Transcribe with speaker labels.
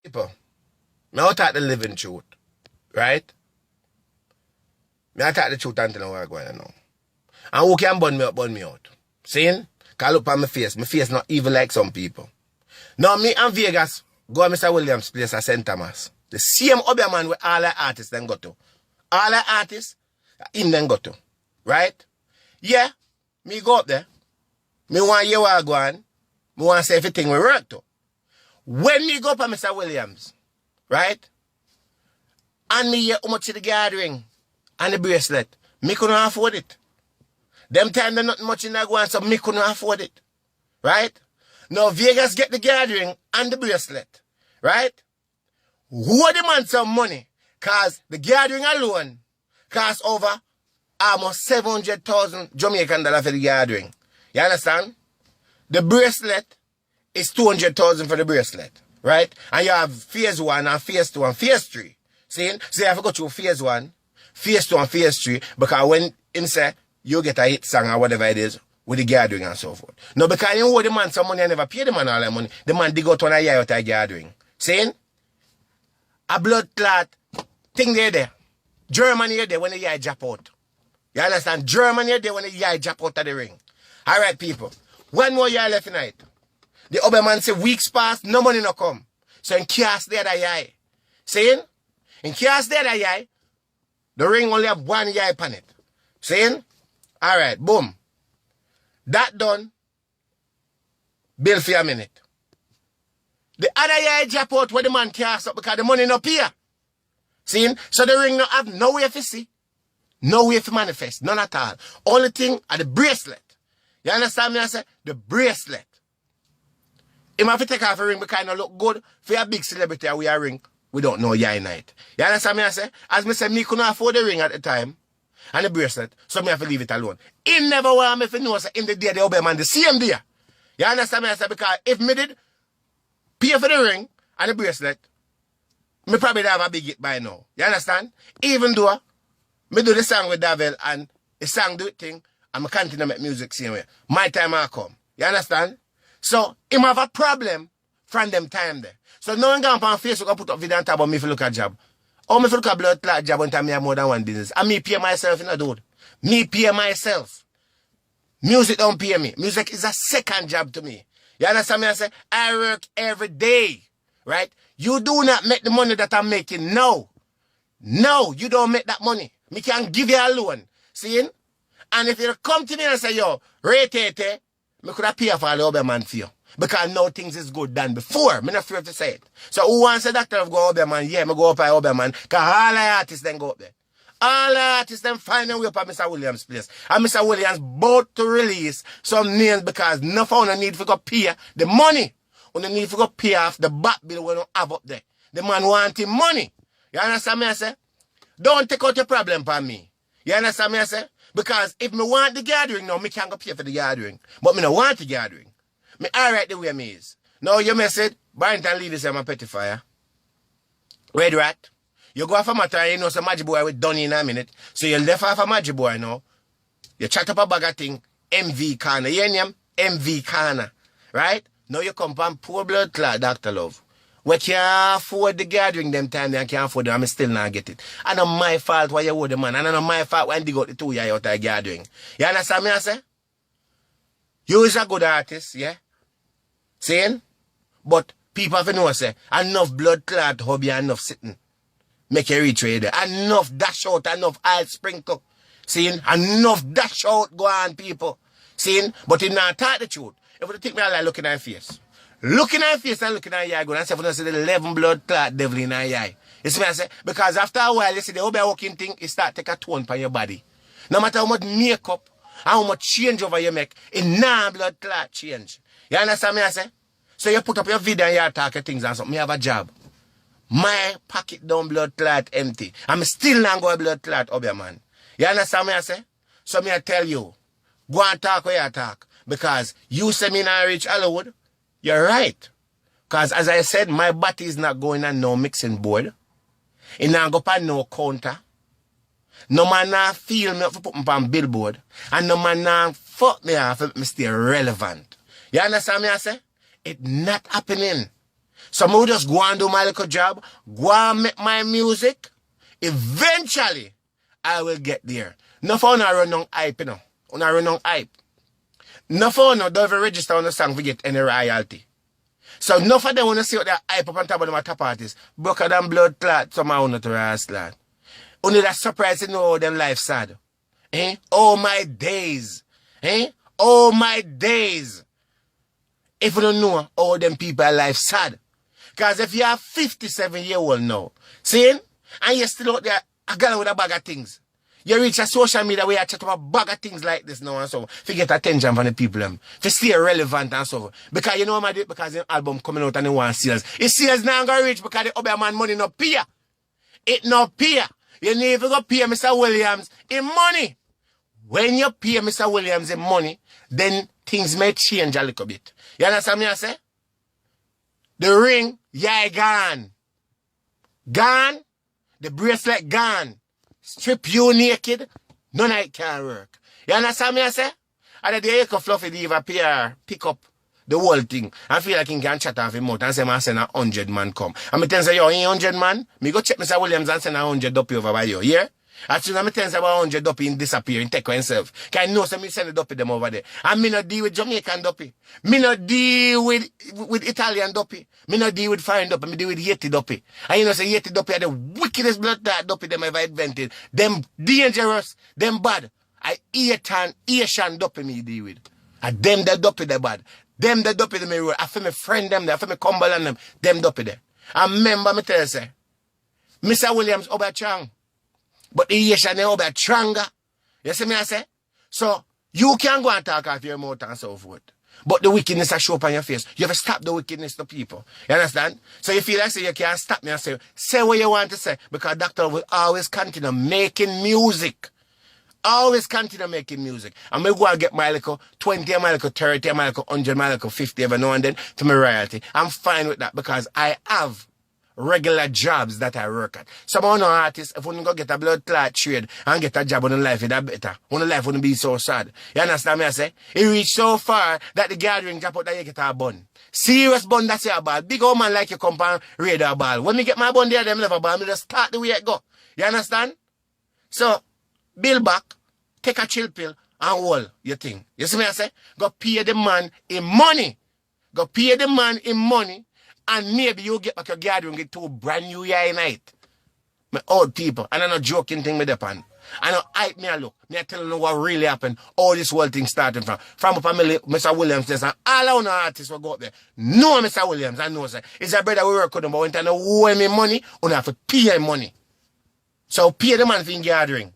Speaker 1: People, me out at the living truth, right? Me out at the truth until I'm going to know. And who can burn me out? Seeing? Can look at my face not evil like some people. Now me and Vegas go to Mr. Williams' place at St. Thomas. The same other man where all the artists then go to. All the artists, him then go to. Right? Yeah, me go up there. Me want you all go on. Me want to say everything will work too. When me go up at Mr. Williams, right? And me hear how much of the gathering and the bracelet, me couldn't afford it. Them time there not much in that one, so me couldn't afford it. Right? Now Vegas get the gathering and the bracelet. Right? Who the man some money? Cause the gathering alone cost over almost 700,000 Jamaican dollars for the gathering. You understand? The bracelet is 200,000 for the bracelet. Right? And you have phase 1 and phase 2 and phase 3. See? So you have to go through phase 1, phase 2 and phase 3, because when him say you get a hit song or whatever it is with the gathering and so forth. No, because you owe the man some money and never pay the man all that money. The man dig out one a year out of the gathering. See? A blood clot thing there. Germany there when the year drop out. You understand? Germany there when the year drop out of the ring. Alright, people. One more year left tonight. The other man say weeks pass, no money no come. So in chaos there the year. Saying? In chaos there the year, the ring only have 1 year upon it. Saying? Alright, boom. That done. Bill for a minute. The other year drop out where the man cast up because the money no pay. See? So the ring no have no way to see. No way to manifest. None at all. Only thing are the bracelet. You understand me? I say? The bracelet. He have to take off a ring because it no look good for a big celebrity and we a ring. We don't know yeah night. You understand me? I say? As me say, me couldn't afford the ring at the time. And the bracelet. So me have to leave it alone. He never want me to know say in the day the other man the same day. You understand me? I say? Because if me did pay for the ring and the bracelet, me probably have a big hit by now. You understand? Even though me do the song with Davel and the song do it thing, and me continue to make music same way. My time will come. You understand? So, him have a problem from them time there. So, no one go on Facebook and put up video and talk about me if you look at job. Or me if you look at blood clot job one time me have more than one business. And me pay myself, you know, dude. Me pay myself. Music don't pay me. Music is a second job to me. You understand me? I say, I work every day. Right? You do not make the money that I'm making. No. No, you don't make that money. Me can give you a loan. See? And if you come to me and say, yo, rate it, me could have paid for all the other man for you. Because now things is good than before. I'm not afraid to say it. So who wants a doctor of go up there, man? Yeah, me go up there, man. Because all the artists then go up there. All the artists then find a way up at Mr. Williams' place. And Mr. Williams about to release some names because no one need to go pay the money. When need to go pay off the back bill when you have up there. The man wanting money. You understand me I say? Don't take out your problem for me. You understand me I say? Because if me want the gathering now, me can't go pay for the gathering. But me no want the gathering. Me alright the way me is. Now you message, Barrington leave this my petty fire. Red rat. You go off a matter and you know some magic boy with done in a minute. So you left off a magic boy now. You chat up a bag of thing. MV Kana. You hear him? MV Kana. Right? Now you come from poor blood clot, Dr. Love. We can't afford the gathering them time they can't afford it and I still not get it. And not my fault why you owe the man. And not my fault when they got the 2 years out of the gathering. You understand me I say? You is a good artist, yeah? Saying? But people have to know say, enough blood clot hobby and enough sitting. Make you reach right there. Enough dash out, enough oil sprinkle. Seeing? Enough dash out go on people. Seeing? But if not talk the truth, if you take me like looking at your face. Looking at your face and looking at your eye, go and say, if you see the 11 blood clot devil in your eye. You see what I say? Because after a while, you see the whole walking thing, it start to take a tone on your body. No matter how much makeup, how much change over you make, it not blood clot change. You understand me I say? So you put up your video and you talk your things and something. Me have a job. My pocket down blood clot empty. I'm still not going blood clot up your man. You understand me I say? So me I tell you, go and talk where you talk. Because you say me not reach Hollywood. You're right. Because as I said, my body is not going on no mixing board. It not go on no counter. No man not feel me up for put me on billboard. And no man not fuck me off for me stay relevant. You understand me I say? It not happening. So I just go and do my little job, go and make my music. Eventually, I will get there. No for no run on hype, you know. Una run on hype. No for no don't even register on the song to get any royalty. So enough of them want to see what they hype up on top of them at top artists. Broker than blood clot, somehow not to rest lad. Only that surprise to know them life sad. Eh? Oh my days. Eh? Oh my days. If you don't know all them people life sad. Because if you are 57-year-old now, seeing? And you're still out there, a girl with a bag of things. You reach a social media where you chat about a bag of things like this now and so to get attention from the people to stay relevant and so. Because you know what I do? Because the album coming out and they want sales. If sales now going to reach because the other man money not pay. It not pay. You need to go pay Mr. Williams in money. When you pay Mr. Williams in money, then things may change a little bit. You understand me I say? The ring, yeah, gone. Gone. The bracelet gone. Strip you naked, none of it can work. You understand me I say? And the day you can fluffy diva PR, pick up the whole thing. I feel like he can chat off him out and say, man, send 100 man come. And me tell say, yo, ain't 100 man? Me go check Mr. Williams and send 100 duppy over by you, yeah? As soon as I tell you about 100 duppy, he disappear, he take himself. Can I know so me send the duppy them over there. And me not deal with Jamaican duppy. Me not deal with Italian duppy. Me not deal with foreign duppy. Me deal with Yeti duppy. And you know say Yeti duppy are the wickedest blood that duppy them ever invented. Them dangerous, them bad. I Asian duppy me deal with. And them the duppy they bad. Them the duppy them road. I feel me friend them there. I feel me Cumberland them duppy there. And remember me tell you say, Mr. Williams Obachang. But the Asian they over stronger. You see me I say? So you can go and talk off your mouth and so forth. But the wickedness I show up on your face. You have to stop the wickedness to people. You understand? So you feel like say you can't stop me and say what you want to say. Because Doctor will always continue making music. Always continue making music. I'm going to go and get my little 20, my little 30, my little 100, my little 50 every now and then to my royalty. I'm fine with that because I have regular jobs that I work at. Some of no artists, if we go get a blood clot trade and get a job on the life, it's better. On the life wouldn't be so sad. You understand me I say? It reached so far that the gathering drop out that you get a bun. Serious bun that's your ball. Big old man like you come and radar ball. When me get my bun there, them never ball. Me just start the way it go. You understand? So, build back, take a chill pill and hold your thing. You see me I say? Go pay the man in money. Go pay the man in money. And maybe you get back your gathering, get 2 brand new year night. My old people. And I'm not joking thing with the pan. I know hype me a look. Me I tell you what really happened. All this whole thing starting from. From up on Mr. Williams says, and all our artists will go up there. No, Mr. Williams, I know, sir. It's a brother we work with him, but when you owe me money, you have to pay him money. So pay the man for your gathering.